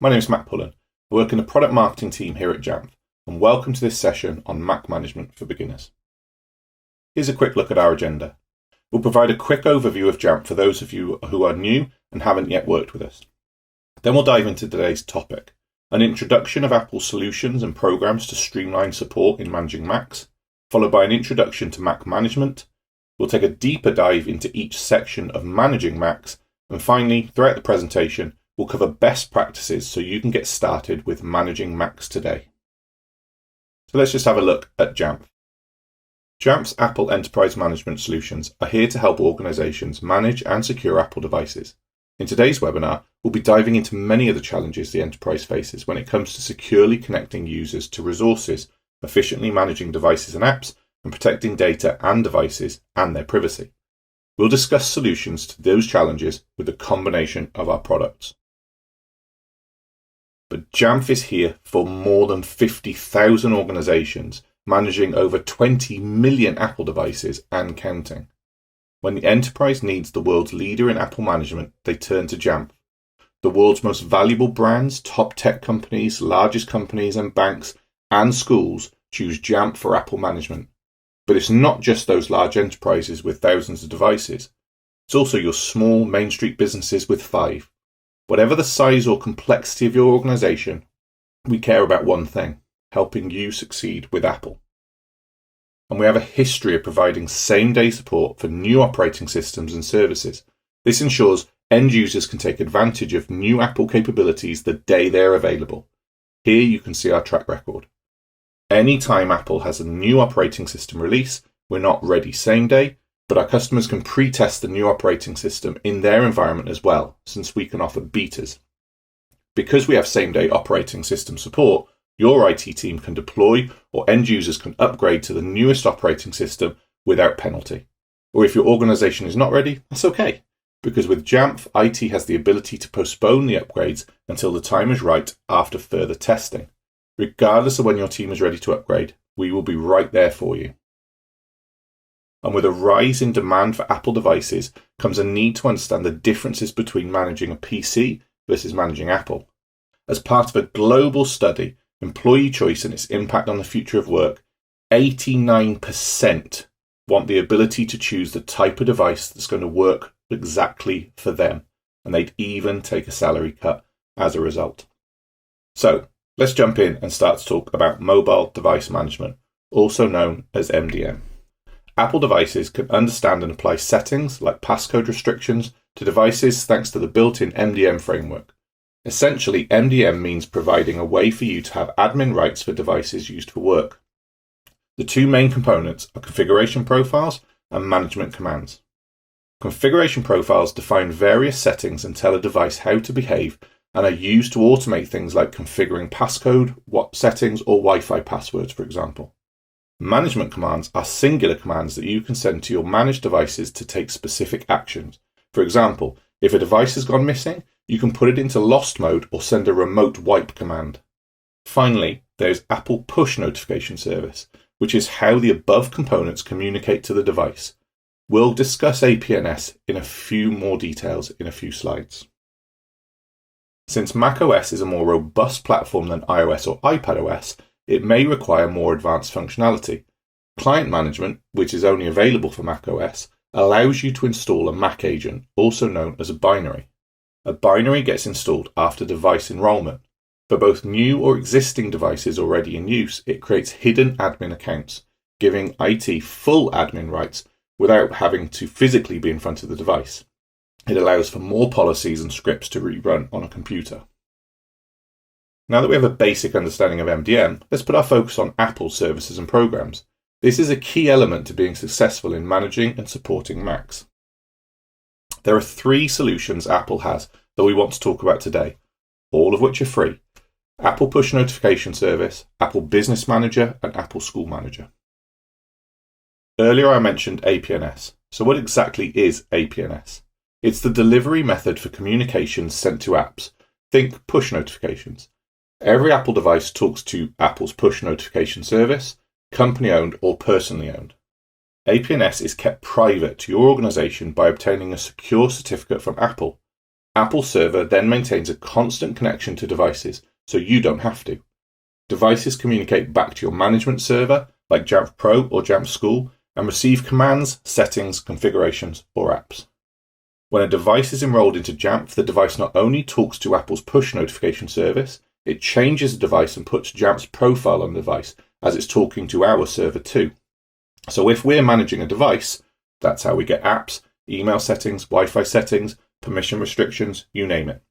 My name is Matt Pullen. I work in the product marketing team here at Jamp, and welcome to this session on Mac management for beginners. Here's a quick look at our agenda. We'll provide a quick overview of Jamp for those of you who are new and haven't yet worked with us. Then we'll dive into today's topic, an introduction of Apple's solutions and programs to streamline support in managing Macs, followed by an introduction to Mac management. We'll take a deeper dive into each section of managing Macs, and finally, throughout the presentation, we'll cover best practices so you can get started with managing Macs today. So let's just have a look at Jamp. Jamp's Apple Enterprise Management Solutions are here to help organizations manage and secure Apple devices. In today's webinar, we'll be diving into many of the challenges the enterprise faces when it comes to securely connecting users to resources, efficiently managing devices and apps, and protecting data and devices and their privacy. We'll discuss solutions to those challenges with a combination of our products. But Jamf is here for more than 50,000 organizations, managing over 20 million Apple devices and counting. When the enterprise needs the world's leader in Apple management, they turn to Jamf. The world's most valuable brands, top tech companies, largest companies and banks, and schools choose Jamf for Apple management. But it's not just those large enterprises with thousands of devices. It's also your small Main Street businesses with 5. Whatever the size or complexity of your organization, we care about one thing: helping you succeed with Apple. And we have a history of providing same-day support for new operating systems and services. This ensures end users can take advantage of new Apple capabilities the day they're available. Here you can see our track record. Anytime Apple has a new operating system release, we're not ready same day, but our customers can pre-test the new operating system in their environment as well, since we can offer betas. Because we have same-day operating system support, your IT team can deploy or end users can upgrade to the newest operating system without penalty. Or if your organization is not ready, that's okay, because with Jamf, IT has the ability to postpone the upgrades until the time is right after further testing. Regardless of when your team is ready to upgrade, we will be right there for you. And with a rise in demand for Apple devices comes a need to understand the differences between managing a PC versus managing Apple. As part of a global study, Employee Choice and its impact on the future of work, 89% want the ability to choose the type of device that's going to work exactly for them, and they'd even take a salary cut as a result. So, let's jump in and start to talk about mobile device management, also known as MDM. Apple devices can understand and apply settings like passcode restrictions to devices thanks to the built-in MDM framework. Essentially, MDM means providing a way for you to have admin rights for devices used for work. The two main components are configuration profiles and management commands. Configuration profiles define various settings and tell a device how to behave and are used to automate things like configuring passcode, settings, or Wi-Fi passwords, for example. Management commands are singular commands that you can send to your managed devices to take specific actions. For example, if a device has gone missing, you can put it into lost mode or send a remote wipe command. Finally, there's Apple Push Notification Service, which is how the above components communicate to the device. We'll discuss APNS in a few more details in a few slides. Since macOS is a more robust platform than iOS or iPadOS, it may require more advanced functionality. Client management, which is only available for macOS, allows you to install a Mac agent, also known as a binary. A binary gets installed after device enrollment. For both new or existing devices already in use, it creates hidden admin accounts, giving IT full admin rights without having to physically be in front of the device. It allows for more policies and scripts to rerun on a computer. Now that we have a basic understanding of MDM, let's put our focus on Apple services and programs. This is a key element to being successful in managing and supporting Macs. There are 3 solutions Apple has that we want to talk about today, all of which are free: Apple Push Notification Service, Apple Business Manager, and Apple School Manager. Earlier I mentioned APNS. So what exactly is APNS? It's the delivery method for communications sent to apps. Think push notifications. Every Apple device talks to Apple's push notification service, company-owned or personally owned. APNS is kept private to your organization by obtaining a secure certificate from Apple. Apple Server then maintains a constant connection to devices, so you don't have to. Devices communicate back to your management server, like Jamf Pro or Jamf School, and receive commands, settings, configurations, or apps. When a device is enrolled into Jamf, the device not only talks to Apple's push notification service, it changes the device and puts Jamf's profile on the device as it's talking to our server too. So if we're managing a device, that's how we get apps, email settings, Wi-Fi settings, permission restrictions, you name it.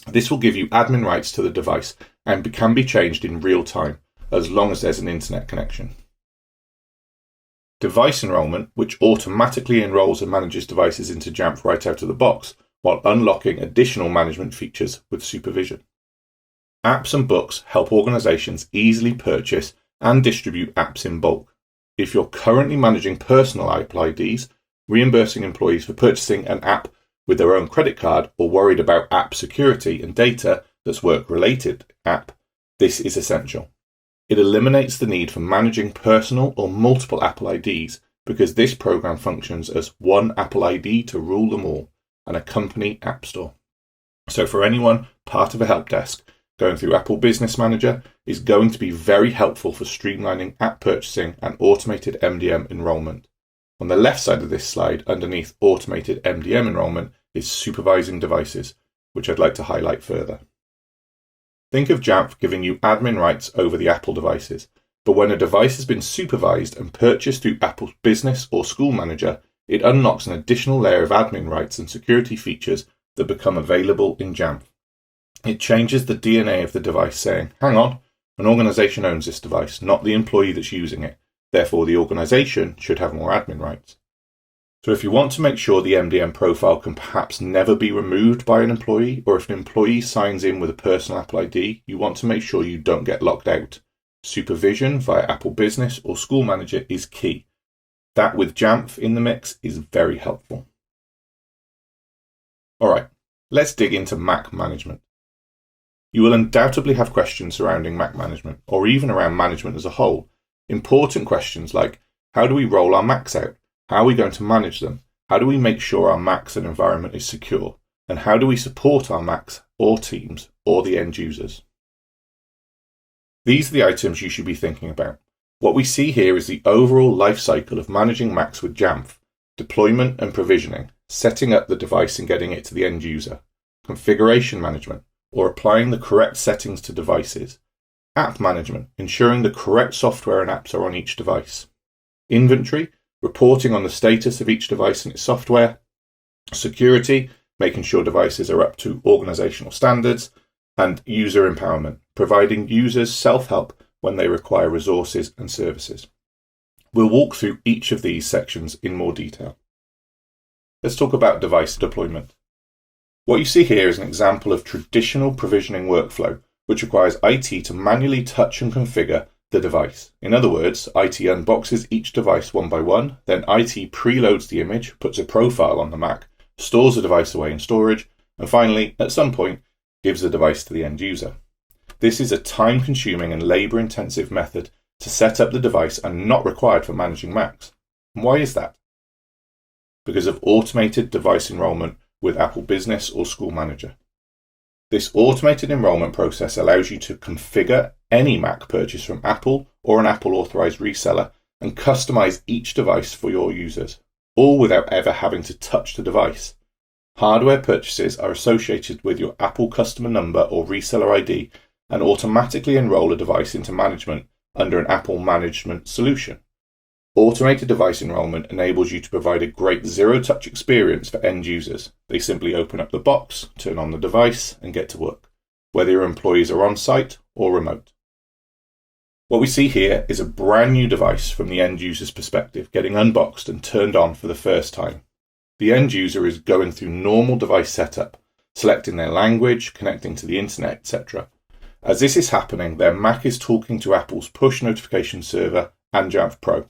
This will give you admin rights to the device and can be changed in real time, as long as there's an internet connection. Device enrollment, which automatically enrolls and manages devices into Jamf right out of the box, while unlocking additional management features with supervision. Apps and books help organizations easily purchase and distribute apps in bulk. If you're currently managing personal Apple IDs, reimbursing employees for purchasing an app with their own credit card, or worried about app security and data that's work-related app, this is essential. It eliminates the need for managing personal or multiple Apple IDs because this program functions as one Apple ID to rule them all and a company app store. So for anyone part of a help desk, going through Apple Business Manager is going to be very helpful for streamlining app purchasing and automated MDM enrollment. On the left side of this slide, underneath automated MDM enrollment, is supervising devices, which I'd like to highlight further. Think of Jamf giving you admin rights over the Apple devices, but when a device has been supervised and purchased through Apple's Business or School Manager, it unlocks an additional layer of admin rights and security features that become available in Jamf. It changes the DNA of the device, saying, hang on, an organization owns this device, not the employee that's using it. Therefore, the organization should have more admin rights. So if you want to make sure the MDM profile can perhaps never be removed by an employee, or if an employee signs in with a personal Apple ID, you want to make sure you don't get locked out. Supervision via Apple Business or School Manager is key. That with Jamf in the mix is very helpful. Alright, let's dig into Mac management. You will undoubtedly have questions surrounding Mac management, or even around management as a whole. Important questions like, how do we roll our Macs out? How are we going to manage them? How do we make sure our Macs and environment is secure? And how do we support our Macs or teams or the end users? These are the items you should be thinking about. What we see here is the overall life cycle of managing Macs with Jamf: deployment and provisioning, setting up the device and getting it to the end user, configuration management, or applying the correct settings to devices, app management, ensuring the correct software and apps are on each device, inventory, reporting on the status of each device and its software, security, making sure devices are up to organizational standards, and user empowerment, providing users self-help when they require resources and services. We'll walk through each of these sections in more detail. Let's talk about device deployment. What you see here is an example of traditional provisioning workflow, which requires IT to manually touch and configure the device. In other words, IT unboxes each device one by one, then IT preloads the image, puts a profile on the Mac, stores the device away in storage, and finally, at some point, gives the device to the end user. This is a time-consuming and labor-intensive method to set up the device and not required for managing Macs. And why is that? Because of automated device enrollment with Apple Business or School Manager. This automated enrollment process allows you to configure any Mac purchase from Apple or an Apple authorized reseller and customize each device for your users, all without ever having to touch the device. Hardware purchases are associated with your Apple customer number or reseller ID and automatically enroll a device into management under an Apple management solution. Automated device enrollment enables you to provide a great zero-touch experience for end users. They simply open up the box, turn on the device, and get to work, whether your employees are on-site or remote. What we see here is a brand new device from the end user's perspective, getting unboxed and turned on for the first time. The end user is going through normal device setup, selecting their language, connecting to the internet, etc. As this is happening, their Mac is talking to Apple's push notification server and Jamf Pro.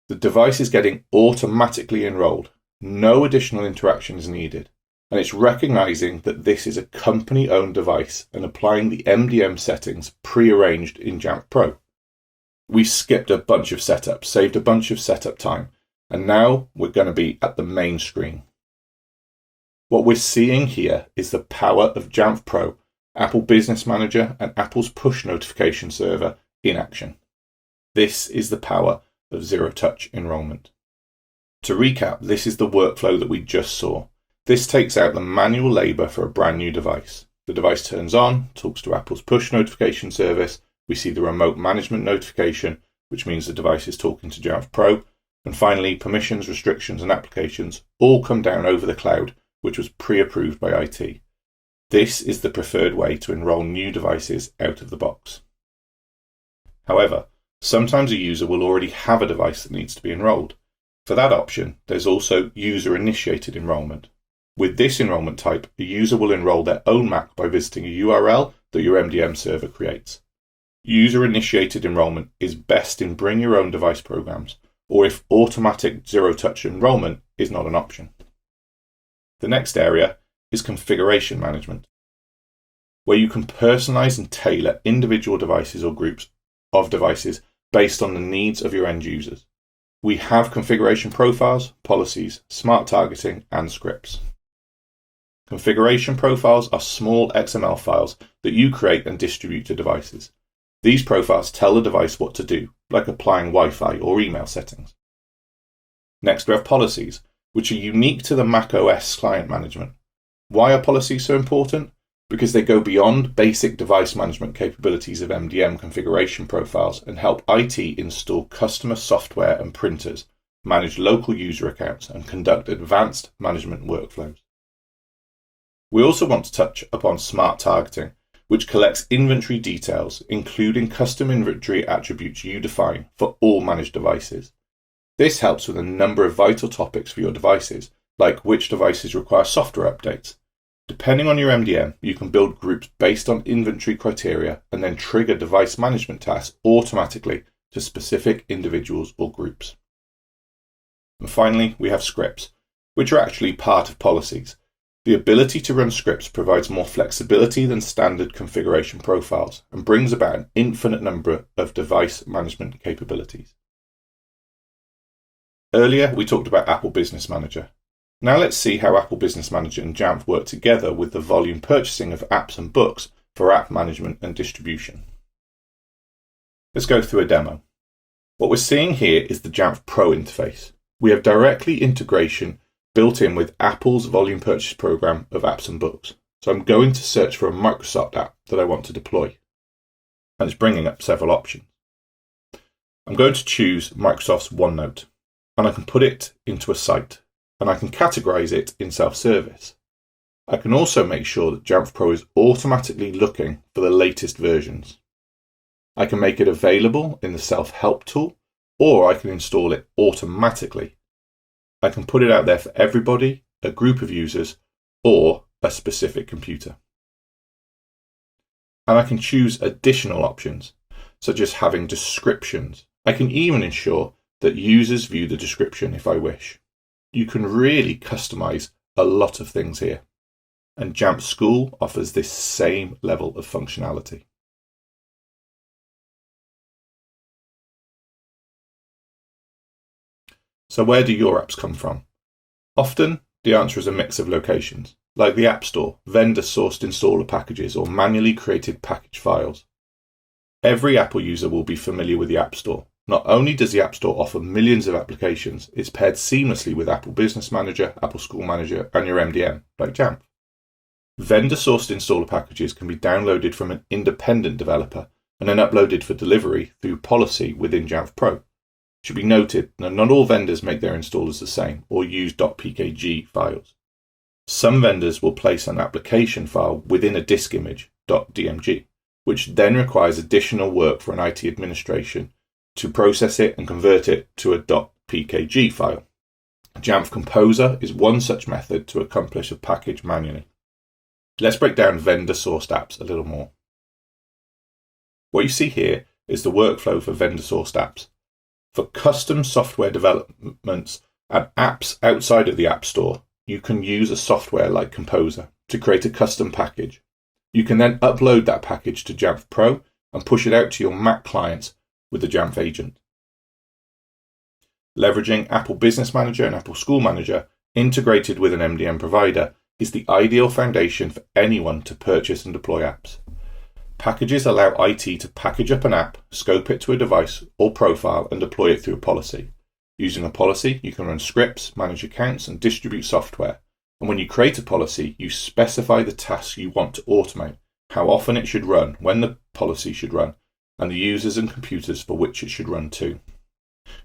The device is getting automatically enrolled. No additional interaction is needed. And it's recognizing that this is a company-owned device and applying the MDM settings pre-arranged in Jamf Pro. We skipped a bunch of setups, saved a bunch of setup time, and now we're going to be at the main screen. What we're seeing here is the power of Jamf Pro, Apple Business Manager, and Apple's push notification server in action. This is the power of zero-touch enrollment. To recap, this is the workflow that we just saw. This takes out the manual labor for a brand new device. The device turns on, talks to Apple's push notification service. We see the remote management notification, which means the device is talking to Jamf Pro. And finally, permissions, restrictions, and applications all come down over the cloud, which was pre-approved by IT. This is the preferred way to enroll new devices out of the box. However, sometimes a user will already have a device that needs to be enrolled. For that option, there's also user-initiated enrollment. With this enrollment type, a user will enroll their own Mac by visiting a URL that your MDM server creates. User-initiated enrollment is best in bring your own device programs, or if automatic zero-touch enrollment is not an option. The next area is configuration management, where you can personalize and tailor individual devices or groups of devices based on the needs of your end users. We have configuration profiles, policies, smart targeting, and scripts. Configuration profiles are small XML files that you create and distribute to devices. These profiles tell the device what to do, like applying Wi-Fi or email settings. Next, we have policies, which are unique to the macOS client management. Why are policies so important? Because they go beyond basic device management capabilities of MDM configuration profiles and help IT install customer software and printers, manage local user accounts, and conduct advanced management workflows. We also want to touch upon smart targeting, which collects inventory details, including custom inventory attributes you define for all managed devices. This helps with a number of vital topics for your devices, like which devices require software updates. Depending on your MDM, you can build groups based on inventory criteria and then trigger device management tasks automatically to specific individuals or groups. And finally, we have scripts, which are actually part of policies. The ability to run scripts provides more flexibility than standard configuration profiles and brings about an infinite number of device management capabilities. Earlier, we talked about Apple Business Manager. Now let's see how Apple Business Manager and Jamf work together with the volume purchasing of apps and books for app management and distribution. Let's go through a demo. What we're seeing here is the Jamf Pro interface. We have directly integration built in with Apple's volume purchase program of apps and books. So I'm going to search for a Microsoft app that I want to deploy. And it's bringing up several options. I'm going to choose Microsoft's OneNote, and I can put it into a site, and I can categorize it in self-service. I can also make sure that Jamf Pro is automatically looking for the latest versions. I can make it available in the self-help tool, or I can install it automatically. I can put it out there for everybody, a group of users, or a specific computer. And I can choose additional options, such as having descriptions. I can even ensure that users view the description if I wish. You can really customize a lot of things here, and Jamf School offers this same level of functionality. So where do your apps come from? Often, the answer is a mix of locations, like the App Store, vendor-sourced installer packages, or manually created package files. Every Apple user will be familiar with the App Store. Not only does the App Store offer millions of applications, it's paired seamlessly with Apple Business Manager, Apple School Manager, and your MDM, like Jamf. Vendor-sourced installer packages can be downloaded from an independent developer and then uploaded for delivery through policy within Jamf Pro. It should be noted that not all vendors make their installers the same or use .pkg files. Some vendors will place an application file within a disk image, .dmg, which then requires additional work for an IT administration to process it and convert it to a .pkg file. Jamf Composer is one such method to accomplish a package manually. Let's break down vendor-sourced apps a little more. What you see here is the workflow for vendor-sourced apps. For custom software developments and apps outside of the App Store, you can use a software like Composer to create a custom package. You can then upload that package to Jamf Pro and push it out to your Mac clients with the Jamf agent. Leveraging Apple Business Manager and Apple School Manager integrated with an MDM provider, is the ideal foundation for anyone to purchase and deploy apps. Packages allow IT to package up an app, scope it to a device or profile, and deploy it through a policy. Using a policy, you can run scripts, manage accounts, and distribute software. And when you create a policy, you specify the tasks you want to automate, how often it should run, when the policy should run, and the users and computers for which it should run to.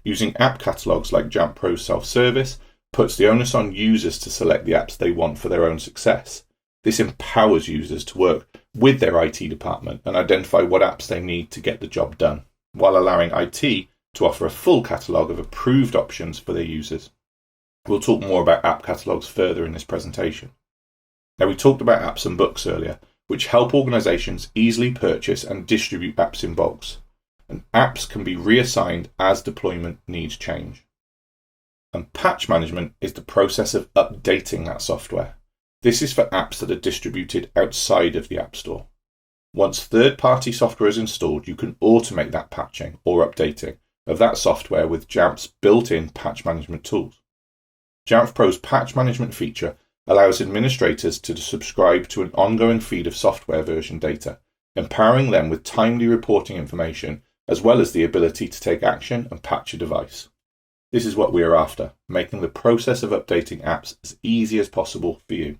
Using app catalogs like Jamp Pro's self-service puts the onus on users to select the apps they want for their own success. This empowers users to work with their IT department and identify what apps they need to get the job done, while allowing IT to offer a full catalogue of approved options for their users. We'll talk more about app catalogues further in this presentation. Now, we talked about apps and books earlier, which help organizations easily purchase and distribute apps in bulks. And apps can be reassigned as deployment needs change. And patch management is the process of updating that software. This is for apps that are distributed outside of the App Store. Once third-party software is installed, you can automate that patching or updating of that software with Jamf's built-in patch management tools. Jamf Pro's patch management feature allows administrators to subscribe to an ongoing feed of software version data, empowering them with timely reporting information as well as the ability to take action and patch a device. This is what we are after, making the process of updating apps as easy as possible for you.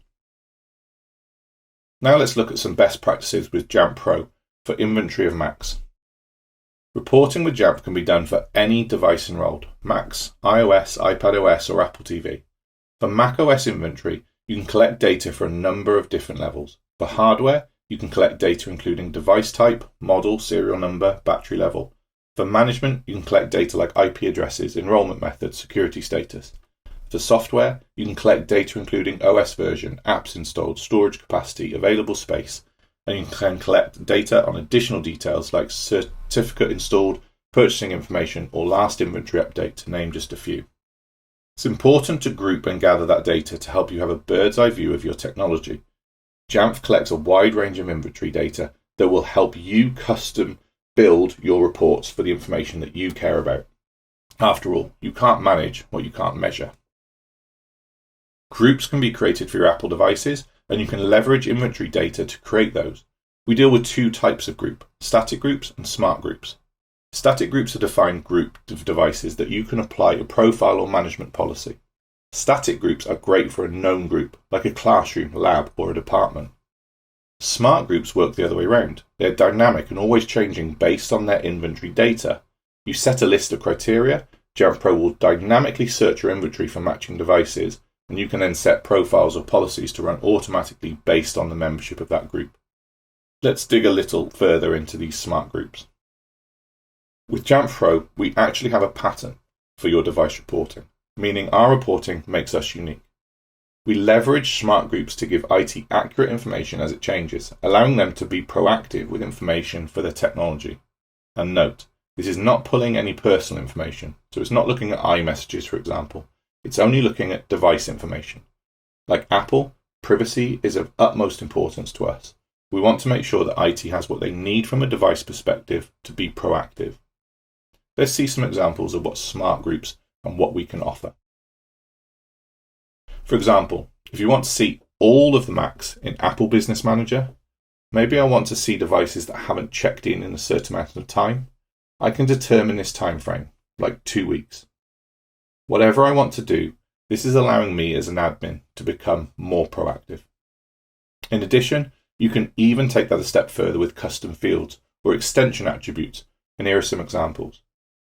Now let's look at some best practices with Jamp Pro for inventory of Macs. Reporting with Jamp can be done for any device enrolled, Macs, iOS, iPadOS, or Apple TV. For macOS inventory, you can collect data for a number of different levels. For hardware, you can collect data including device type, model, serial number, battery level. For management, you can collect data like IP addresses, enrollment method, security status. For software, you can collect data including OS version, apps installed, storage capacity, available space, and you can collect data on additional details like certificate installed, purchasing information, or last inventory update, to name just a few. It's important to group and gather that data to help you have a bird's eye view of your technology. Jamf collects a wide range of inventory data that will help you custom build your reports for the information that you care about. After all, you can't manage what you can't measure. Groups can be created for your Apple devices, and you can leverage inventory data to create those. We deal with two types of group, static groups and smart groups. Static groups are defined group of devices that you can apply a profile or management policy. Static groups are great for a known group, like a classroom, lab, or a department. Smart groups work the other way around. They're dynamic and always changing based on their inventory data. You set a list of criteria, Jamf Pro will dynamically search your inventory for matching devices, and you can then set profiles or policies to run automatically based on the membership of that group. Let's dig a little further into these smart groups. With Jamf Pro, we actually have a pattern for your device reporting, meaning our reporting makes us unique. We leverage smart groups to give IT accurate information as it changes, allowing them to be proactive with information for their technology. And note, this is not pulling any personal information, so it's not looking at iMessages, for example. It's only looking at device information. Like Apple, privacy is of utmost importance to us. We want to make sure that IT has what they need from a device perspective to be proactive. Let's see some examples of what smart groups and what we can offer. For example, if you want to see all of the Macs in Apple Business Manager, maybe I want to see devices that haven't checked in a certain amount of time, I can determine this time frame, like 2 weeks. Whatever I want to do, this is allowing me as an admin to become more proactive. In addition, you can even take that a step further with custom fields or extension attributes, and here are some examples.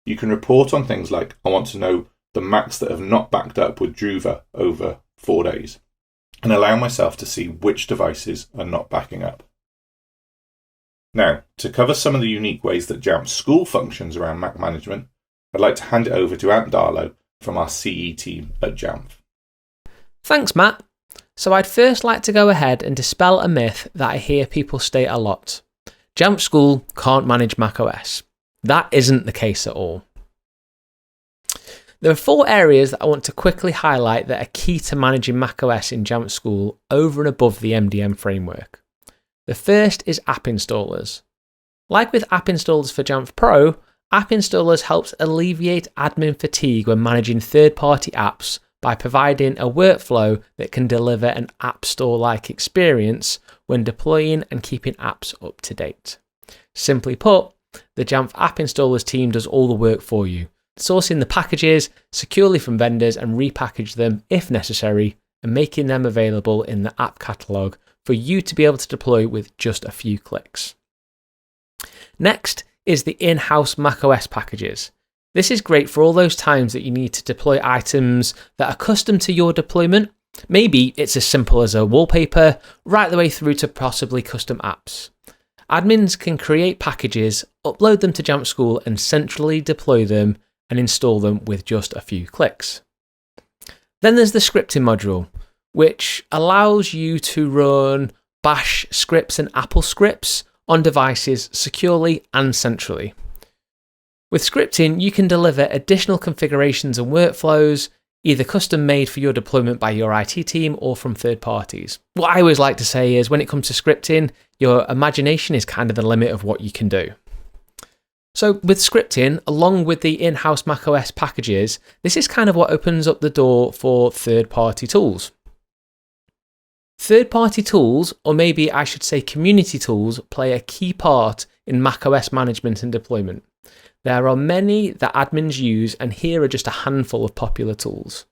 You can report on things like, I want to know the Macs that have not backed up with Druva over 4 days, and allow myself to see which devices are not backing up. Now, to cover some of the unique ways that Jamp School functions around Mac management, I'd like to hand it over to Ant Darlow from our CE team at Jamf. Thanks, Matt. So I'd first like to go ahead and dispel a myth that I hear people state a lot. Jamp School can't manage macOS. That isn't the case at all. There are 4 areas that I want to quickly highlight that are key to managing macOS in Jamp School over and above the MDM framework. The first is app installers. Like with app installers for Jamf Pro, app installers helps alleviate admin fatigue when managing third-party apps by providing a workflow that can deliver an App Store-like experience when deploying and keeping apps up to date. Simply put, the Jamf App Installers team does all the work for you, sourcing the packages securely from vendors and repackage them if necessary, and making them available in the app catalog for you to be able to deploy with just a few clicks. Next is the in-house macOS packages. This is great for all those times that you need to deploy items that are custom to your deployment. Maybe it's as simple as a wallpaper, right the way through to possibly custom apps. Admins can create packages, upload them to Jamf School, and centrally deploy them and install them with just a few clicks. Then there's the scripting module, which allows you to run Bash scripts and Apple scripts on devices securely and centrally. With scripting, you can deliver additional configurations and workflows, either custom made for your deployment by your IT team or from third parties. What I always like to say is when it comes to scripting, your imagination is kind of the limit of what you can do. So with scripting, along with the in-house macOS packages, this is kind of what opens up the door for third-party tools. Third-party tools, or maybe I should say community tools, play a key part in macOS management and deployment. There are many that admins use, and here are just a handful of popular tools.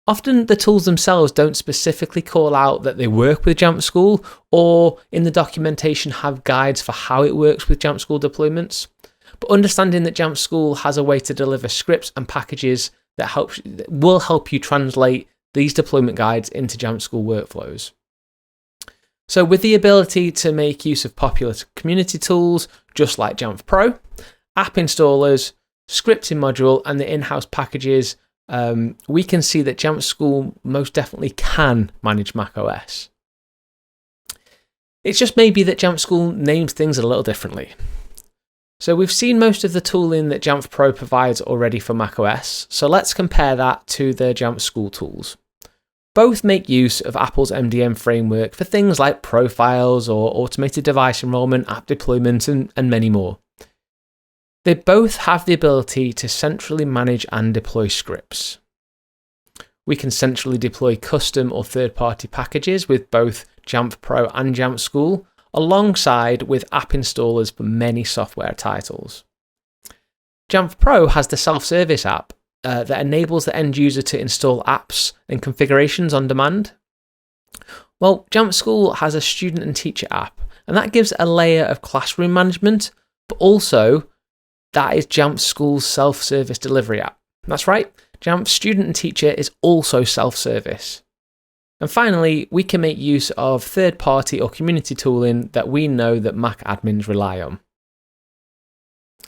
Often the tools themselves don't specifically call out that they work with Jamf School, or in the documentation have guides for how it works with Jamf School deployments. But understanding that Jamf School has a way to deliver scripts and packages that will help you translate these deployment guides into Jamf School workflows. So with the ability to make use of popular community tools, just like Jamf Pro, app installers, scripting module, and the in-house packages, we can see that Jamf School most definitely can manage macOS. It's just maybe that Jamf School names things a little differently. So we've seen most of the tooling that Jamf Pro provides already for macOS, so let's compare that to the Jamf School tools. Both make use of Apple's MDM framework for things like profiles or automated device enrollment, app deployment, and many more. They both have the ability to centrally manage and deploy scripts. We can centrally deploy custom or third-party packages with both Jamf Pro and Jamf School, alongside with app installers for many software titles. Jamf Pro has the self-service app that enables the end user to install apps and configurations on demand. Well, Jamf School has a student and teacher app, and that gives a layer of classroom management, but also that is Jamf School's self-service delivery app. That's right, Jamf Student and Teacher is also self-service. And finally, we can make use of third-party or community tooling that we know that Mac admins rely on.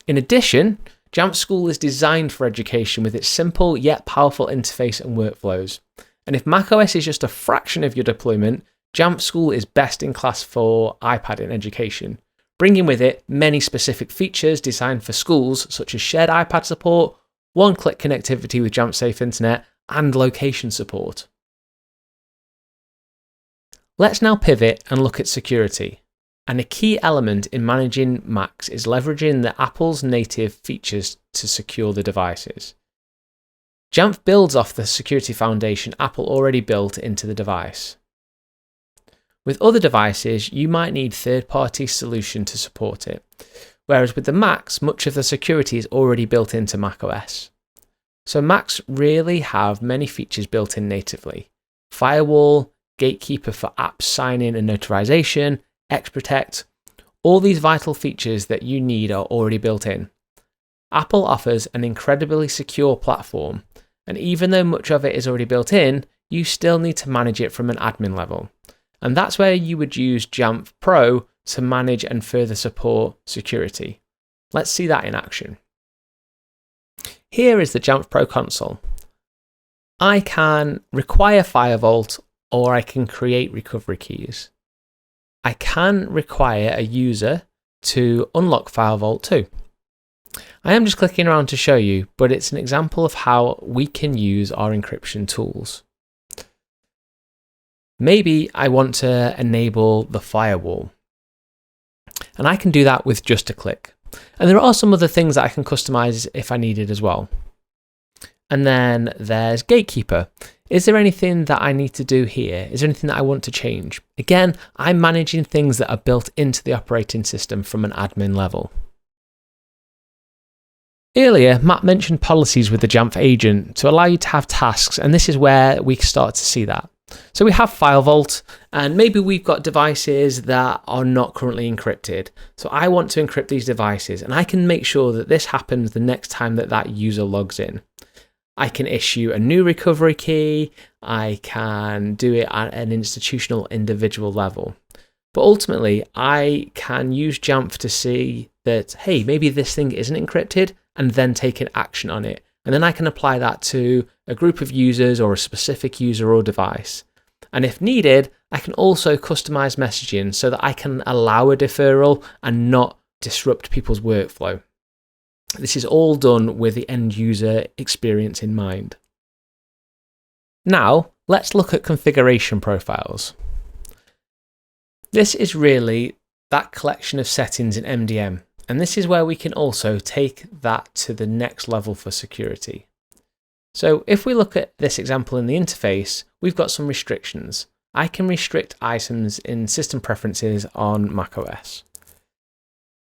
In addition, Jamf School is designed for education with its simple yet powerful interface and workflows. And if macOS is just a fraction of your deployment, Jamf School is best in class for iPad in education, bringing with it many specific features designed for schools such as shared iPad support, one-click connectivity with Jamf Safe Internet, and location support. Let's now pivot and look at security. And a key element in managing Macs is leveraging the Apple's native features to secure the devices. Jamf builds off the security foundation Apple already built into the device. With other devices, you might need third-party solution to support it, whereas with the Macs, much of the security is already built into macOS. So Macs really have many features built in natively: firewall, gatekeeper for apps sign-in and notarization, XProtect. All these vital features that you need are already built in. Apple offers an incredibly secure platform, and even though much of it is already built in, you still need to manage it from an admin level. And that's where you would use Jamf Pro to manage and further support security. Let's see that in action. Here is the Jamf Pro console. I can require FireVault, or I can create recovery keys. I can require a user to unlock FireVault too. I am just clicking around to show you, but it's an example of how we can use our encryption tools. Maybe I want to enable the firewall, and I can do that with just a click. And there are some other things that I can customize if I needed as well. And then there's Gatekeeper. Is there anything that I need to do here? Is there anything that I want to change? Again, I'm managing things that are built into the operating system from an admin level. Earlier, Matt mentioned policies with the Jamf agent to allow you to have tasks, and this is where we start to see that. So we have File Vault, and maybe we've got devices that are not currently encrypted. So I want to encrypt these devices, and I can make sure that this happens the next time that that user logs in. I can issue a new recovery key, I can do it at an institutional individual level. But ultimately, I can use Jamf to see that, hey, maybe this thing isn't encrypted, and then take an action on it. And then I can apply that to a group of users or a specific user or device. And if needed, I can also customize messaging so that I can allow a deferral and not disrupt people's workflow. This is all done with the end user experience in mind. Now, let's look at configuration profiles. This is really that collection of settings in MDM, and this is where we can also take that to the next level for security. So if we look at this example in the interface, we've got some restrictions. I can restrict items in system preferences on macOS.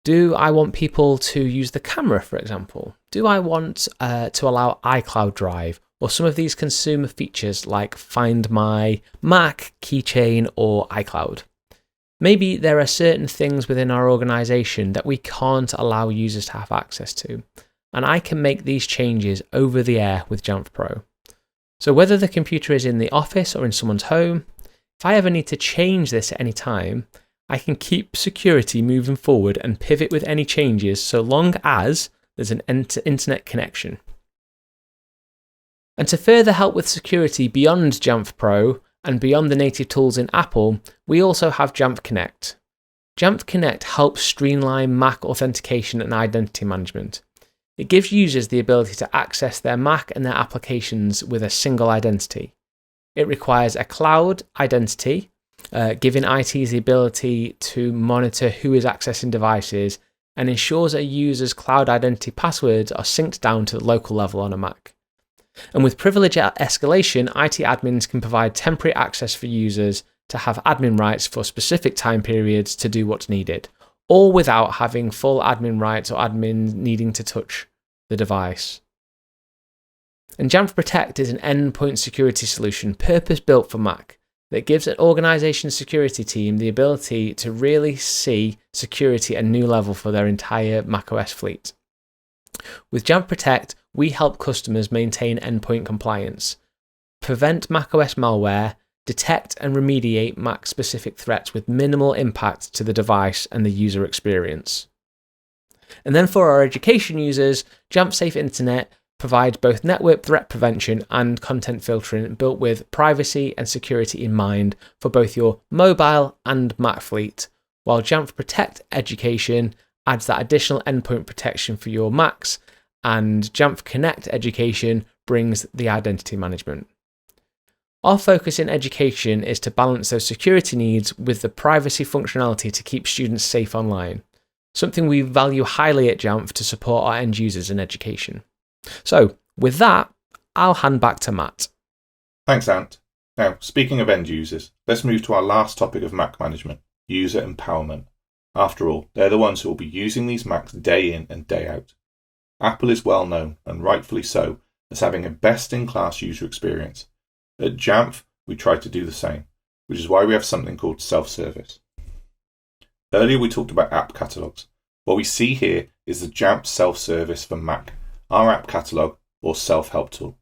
Do I want people to use the camera, for example? Do I want to allow iCloud Drive or some of these consumer features like Find My Mac, Keychain, or iCloud? Maybe there are certain things within our organization that we can't allow users to have access to, and I can make these changes over the air with Jamf Pro. So whether the computer is in the office or in someone's home, if I ever need to change this at any time, I can keep security moving forward and pivot with any changes so long as there's an internet connection. And to further help with security beyond Jamf Pro and beyond the native tools in Apple, we also have Jamf Connect. Jamf Connect helps streamline Mac authentication and identity management. It gives users the ability to access their Mac and their applications with a single identity. It requires a cloud identity, giving ITs the ability to monitor who is accessing devices, and ensures a user's cloud identity passwords are synced down to the local level on a Mac. And with privilege escalation, IT admins can provide temporary access for users to have admin rights for specific time periods to do what's needed, all without having full admin rights or admin needing to touch the device. And Jamf Protect is an endpoint security solution purpose-built for Mac that gives an organization's security team the ability to really see security at a new level for their entire macOS fleet. With Jamf Protect, we help customers maintain endpoint compliance, prevent macOS malware, detect and remediate Mac-specific threats with minimal impact to the device and the user experience. And then for our education users, Jamf Safe Internet provides both network threat prevention and content filtering built with privacy and security in mind for both your mobile and Mac fleet, while Jamf Protect Education adds that additional endpoint protection for your Macs, and Jamf Connect Education brings the identity management. Our focus in education is to balance those security needs with the privacy functionality to keep students safe online, something we value highly at Jamf to support our end users in education. So, with that, I'll hand back to Matt. Thanks, Ant. Now, speaking of end users, let's move to our last topic of Mac management, user empowerment. After all, they're the ones who will be using these Macs day in and day out. Apple is well known, and rightfully so, as having a best-in-class user experience. At Jamf, we try to do the same, which is why we have something called self-service. Earlier we talked about app catalogs. What we see here is the Jamf self-service for Mac, our app catalog or self-help tool.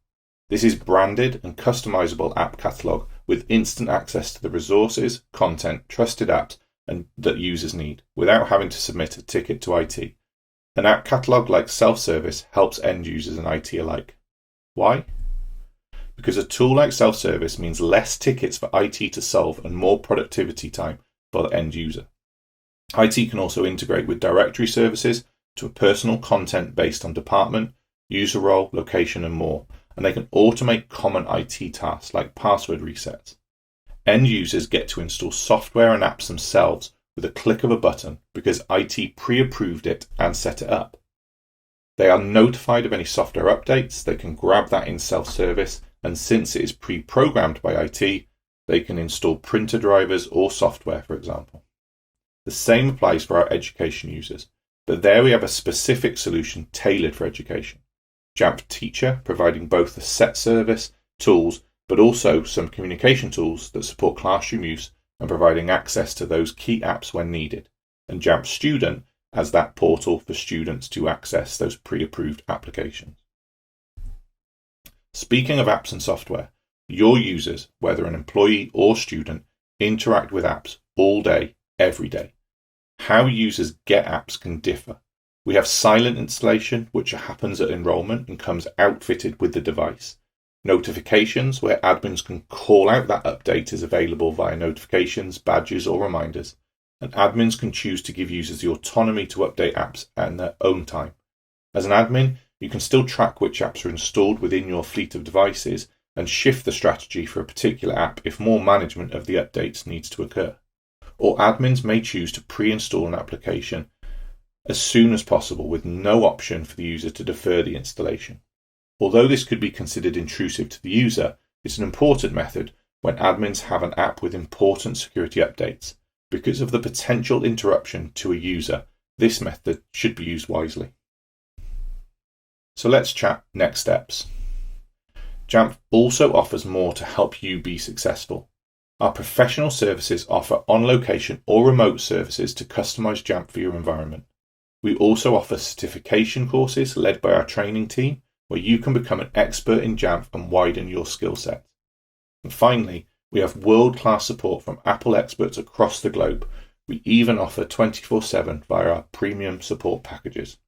This is branded and customizable app catalog with instant access to the resources, content, trusted apps and that users need without having to submit a ticket to IT. An app catalog like self-service helps end users and IT alike. Why? Because a tool like self-service means less tickets for IT to solve and more productivity time for the end user. IT can also integrate with directory services to a personal content based on department, user role, location, and more, and they can automate common IT tasks like password resets. End users get to install software and apps themselves with a click of a button because IT pre-approved it and set it up. They are notified of any software updates, they can grab that in self-service, and since it is pre-programmed by IT, they can install printer drivers or software, for example. The same applies for our education users, but there we have a specific solution tailored for education. Jamp Teacher, providing both the set service, tools, but also some communication tools that support classroom use and providing access to those key apps when needed, and Jamp Student as that portal for students to access those pre-approved applications. Speaking of apps and software, your users, whether an employee or student, interact with apps all day, every day. How users get apps can differ. We have silent installation, which happens at enrollment and comes outfitted with the device. Notifications, where admins can call out that update is available via notifications, badges, or reminders. And admins can choose to give users the autonomy to update apps at their own time. As an admin, you can still track which apps are installed within your fleet of devices and shift the strategy for a particular app if more management of the updates needs to occur. Or admins may choose to pre-install an application as soon as possible with no option for the user to defer the installation. Although this could be considered intrusive to the user, it's an important method when admins have an app with important security updates. Because of the potential interruption to a user, this method should be used wisely. So let's chat next steps. Jamf also offers more to help you be successful. Our professional services offer on-location or remote services to customize Jamf for your environment. We also offer certification courses led by our training team, where you can become an expert in Jamf and widen your skill set. And finally, we have world-class support from Apple experts across the globe. We even offer 24/7 via our premium support packages.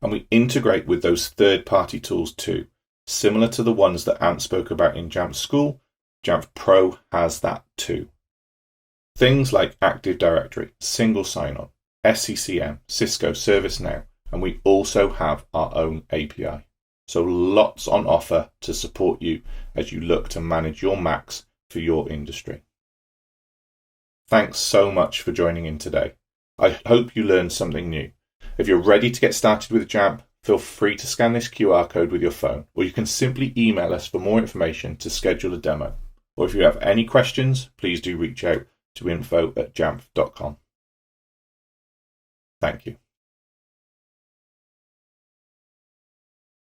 And we integrate with those third-party tools too. Similar to the ones that Ant spoke about in Jamf School, Jamf Pro has that too. Things like Active Directory, Single Sign-On, SCCM, Cisco, ServiceNow, and we also have our own API. So lots on offer to support you as you look to manage your Macs for your industry. Thanks so much for joining in today. I hope you learned something new. If you're ready to get started with Jamp, feel free to scan this QR code with your phone, or you can simply email us for more information to schedule a demo. Or if you have any questions, please do reach out to info@jamf.com. Thank you.